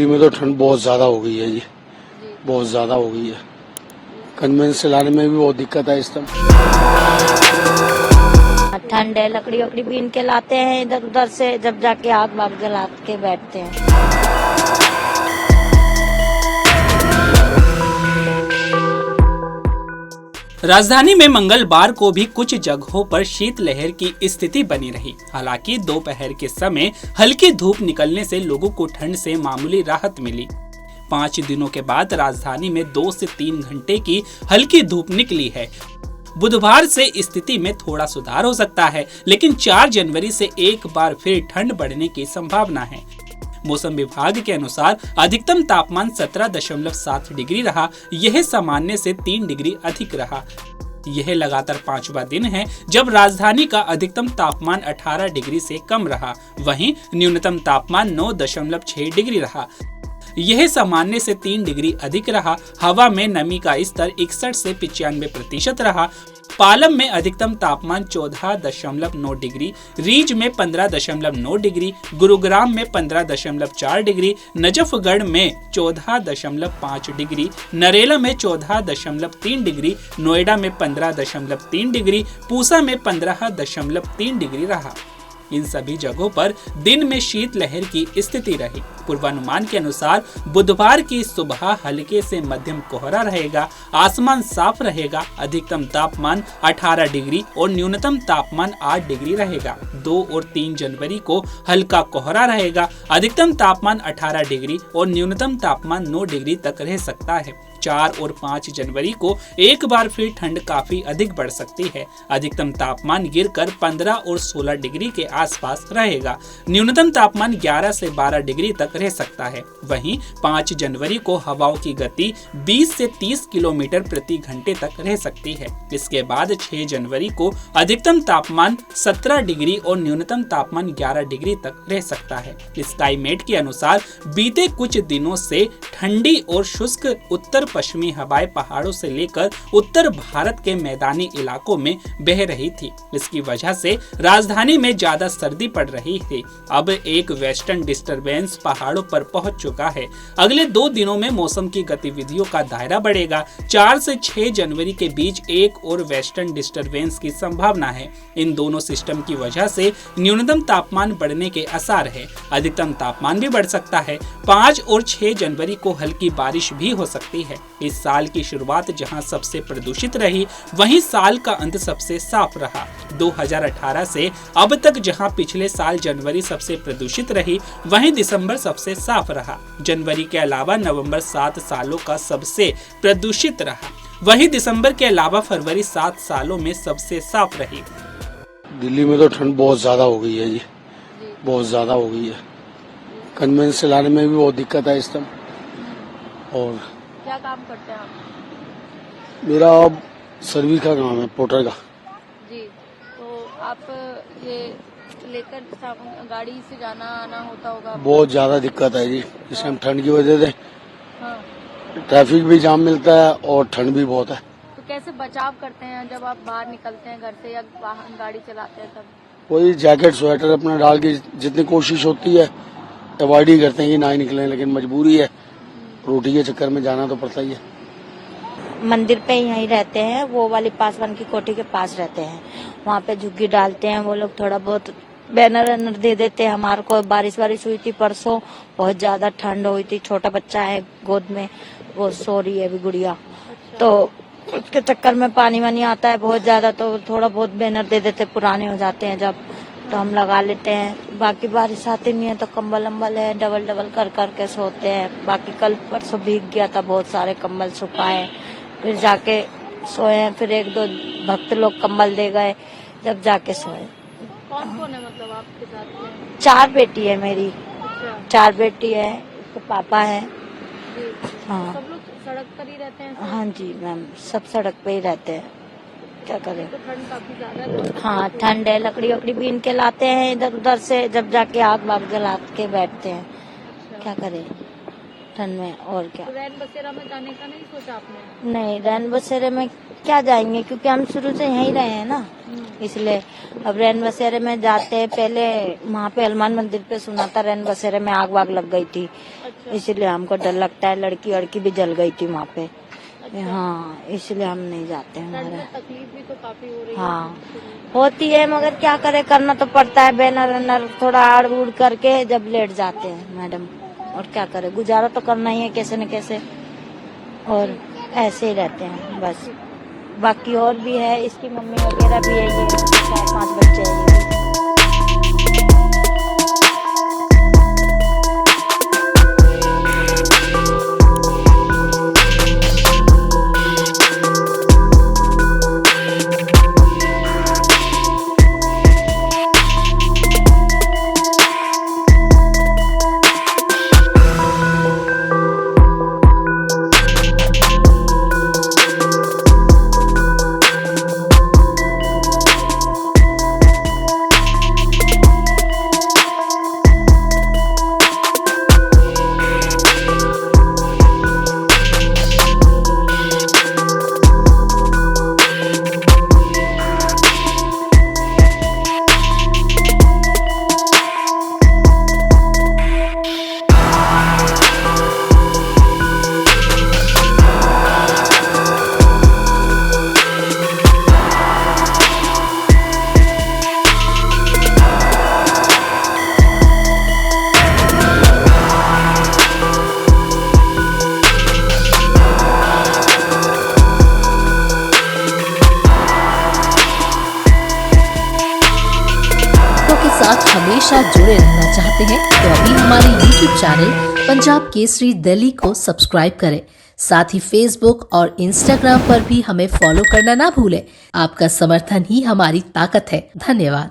दिल्ली में तो ठंड बहुत ज्यादा हो गई है जी, बहुत ज्यादा हो गई है। कन्वेंस चलाने में भी बहुत दिक्कत है इस टाइम। ठंड है, लकड़ी वकड़ी बीन के लाते हैं इधर उधर से, जब जाके आग वाग जला के बैठते हैं। राजधानी में मंगलवार को भी कुछ जगहों पर शीतलहर की स्थिति बनी रही। हालांकि दोपहर के समय हल्की धूप निकलने से लोगों को ठंड से मामूली राहत मिली। 5 दिनों के बाद राजधानी में 2 से 3 घंटे की हल्की धूप निकली है। बुधवार से स्थिति में थोड़ा सुधार हो सकता है, लेकिन 4 जनवरी से एक बार फिर ठंड बढ़ने की संभावना है। मौसम विभाग के अनुसार अधिकतम तापमान 17.7 डिग्री रहा। यह सामान्य से 3 डिग्री अधिक रहा। यह लगातार 5वां दिन है जब राजधानी का अधिकतम तापमान 18 डिग्री से कम रहा। वहीं न्यूनतम तापमान 9.6 डिग्री रहा। यह सामान्य से 3 डिग्री अधिक रहा। हवा में नमी का स्तर 61 से 95% रहा। पालम में अधिकतम तापमान 14.9 डिग्री, रीज में 15.9 डिग्री, गुरुग्राम में 15.4 डिग्री, नजफगढ़ में 14.5 डिग्री, नरेला में 14.3 डिग्री, नोएडा में 15.3 डिग्री, पूसा में 15.3 डिग्री रहा। इन सभी जगहों पर दिन में शीतलहर की स्थिति रही। पूर्वानुमान के अनुसार बुधवार की सुबह हल्के से मध्यम कोहरा रहेगा। आसमान साफ रहेगा। अधिकतम तापमान 18 डिग्री और न्यूनतम तापमान 8 डिग्री रहेगा। 2 और 3 जनवरी को हल्का कोहरा रहेगा। अधिकतम तापमान 18 डिग्री और न्यूनतम तापमान 9 डिग्री तक रह सकता है। 4 और 5 जनवरी को एक बार फिर ठंड काफी अधिक बढ़ सकती है। अधिकतम तापमान गिरकर 15 और 16 डिग्री के आसपास रहेगा। न्यूनतम तापमान 11 से 12 डिग्री तक रह सकता है। वहीं 5 जनवरी को हवाओं की गति 20 से 30 किलोमीटर प्रति घंटे तक रह सकती है। इसके बाद 6 जनवरी को अधिकतम तापमान 17 डिग्री और न्यूनतम तापमान 11 डिग्री तक रह सकता है। स्काईमेट के अनुसार बीते कुछ दिनों से ठंडी और शुष्क उत्तर पश्चिमी हवाएं पहाड़ों से लेकर उत्तर भारत के मैदानी इलाकों में बह रही थी। इसकी वजह से राजधानी में ज्यादा सर्दी पड़ रही थी। अब एक वेस्टर्न डिस्टरबेंस पहाड़ों पर पहुंच चुका है। अगले 2 दिनों में मौसम की गतिविधियों का दायरा बढ़ेगा। 4 से 6 जनवरी के बीच एक और वेस्टर्न डिस्टरबेंस की संभावना है। इन दोनों सिस्टम की वजह से न्यूनतम तापमान बढ़ने के आसार है। अधिकतम तापमान भी बढ़ सकता है। 5 और 6 जनवरी को हल्की बारिश भी हो सकती है। इस साल की शुरुआत जहां सबसे प्रदूषित रही, वहीं साल का अंत सबसे साफ रहा। 2018 से अब तक जहां पिछले साल जनवरी सबसे प्रदूषित रही, वहीं दिसंबर सबसे साफ रहा। जनवरी के अलावा नवंबर 7 सालों का सबसे प्रदूषित रहा। वहीं दिसंबर के अलावा फरवरी 7 सालों में सबसे साफ रही। दिल्ली में तो ठंड बहुत ज्यादा हो गई है जी, बहुत ज्यादा हो गई है। कन्वेंस चलाने में भी बहुत दिक्कत है इस टाइम। और क्या काम करते हैं आप? मेरा सर्विस का काम है, पोर्टर का जी। तो आप ये लेकर गाड़ी से जाना आना होता होगा? बहुत ज्यादा दिक्कत है जी। इस टाइम ठंड की वजह से हाँ। ट्रैफिक भी जाम मिलता है और ठंड भी बहुत है। तो कैसे बचाव करते हैं जब आप बाहर निकलते हैं घर से या वाहन गाड़ी चलाते हैं तब? वही जैकेट स्वेटर अपना डाल के जितनी कोशिश होती है अवॉइड ही करते हैं कि ना ही निकलें, लेकिन मजबूरी है। रोटी के चक्कर में जाना तो पड़ता ही है। मंदिर पे यहीं रहते हैं, वो वाली पासवान की कोठी के पास रहते हैं। वहाँ पे झुग्गी डालते हैं वो लोग। थोड़ा बहुत बैनर वैनर दे देते हैं। हमारे को बारिश हुई थी परसों, बहुत ज्यादा ठंड हुई थी। छोटा बच्चा है गोद में, वो सो रही है अभी गुड़िया। तो उसके चक्कर में पानी वानी आता है बहुत ज्यादा, तो थोड़ा बहुत बैनर दे देते। पुराने हो जाते हैं जब, तो हम लगा लेते हैं। बाकी बारिश आती नहीं है तो कंबल अम्बल है, डबल कर के सोते हैं। बाकी कल परसों भीग गया था, बहुत सारे कंबल सुखाए, फिर जाके सोए। फिर 1-2 भक्त लोग कंबल दे गए, जब जाके सोए। कौन कौन है मतलब आपके साथ में? 4 बेटी है मेरी। अच्छा। 4 बेटी है, उसके पापा है। जी। हाँ। सब लोग सड़क पर ही रहते हैं? हाँ जी मैम, सब सड़क पे ही रहते हैं। क्या करें? तो ठंड काफी ज्यादा है। हाँ ठंड है, लकड़ी वकड़ी बीन के लाते हैं इधर उधर से, जब जाके आग वाग जला के बैठते हैं। क्या करें? ठंड में, और क्या। तो रैन बसेरा में जाने का नहीं सोचा आपने? नहीं, रैन बसेरे में क्या जाएंगे, क्योंकि हम शुरू से यहीं रहे हैं ना, इसलिए। अब रैन बसेरे में जाते हैं, पहले वहाँ पे हनुमान मंदिर पे सुना था रैन बसेरे में आग वाग लग गई थी, इसलिए हमको डर लगता है। लड़की भी जल गई थी वहाँ पे। हाँ, इसलिए हम नहीं जाते हैं। ठंड हमारे में तकलीफ भी तो काफी हो रही है। हाँ होती है, मगर क्या करे, करना तो पड़ता है। बैनर वैनर थोड़ा आड़ उड़ करके जब लेट जाते हैं मैडम, और क्या करे, गुजारा तो करना ही है कैसे न कैसे, और ऐसे ही रहते हैं बस। बाकी और भी है, इसकी मम्मी वगैरह भी है, ये 4-5 बच्चे हैं ये। साथ हमेशा जुड़े रहना चाहते हैं तो अभी हमारे YouTube चैनल पंजाब केसरी दिल्ली को सब्सक्राइब करें। साथ ही Facebook और Instagram पर भी हमें फॉलो करना ना भूलें। आपका समर्थन ही हमारी ताकत है। धन्यवाद।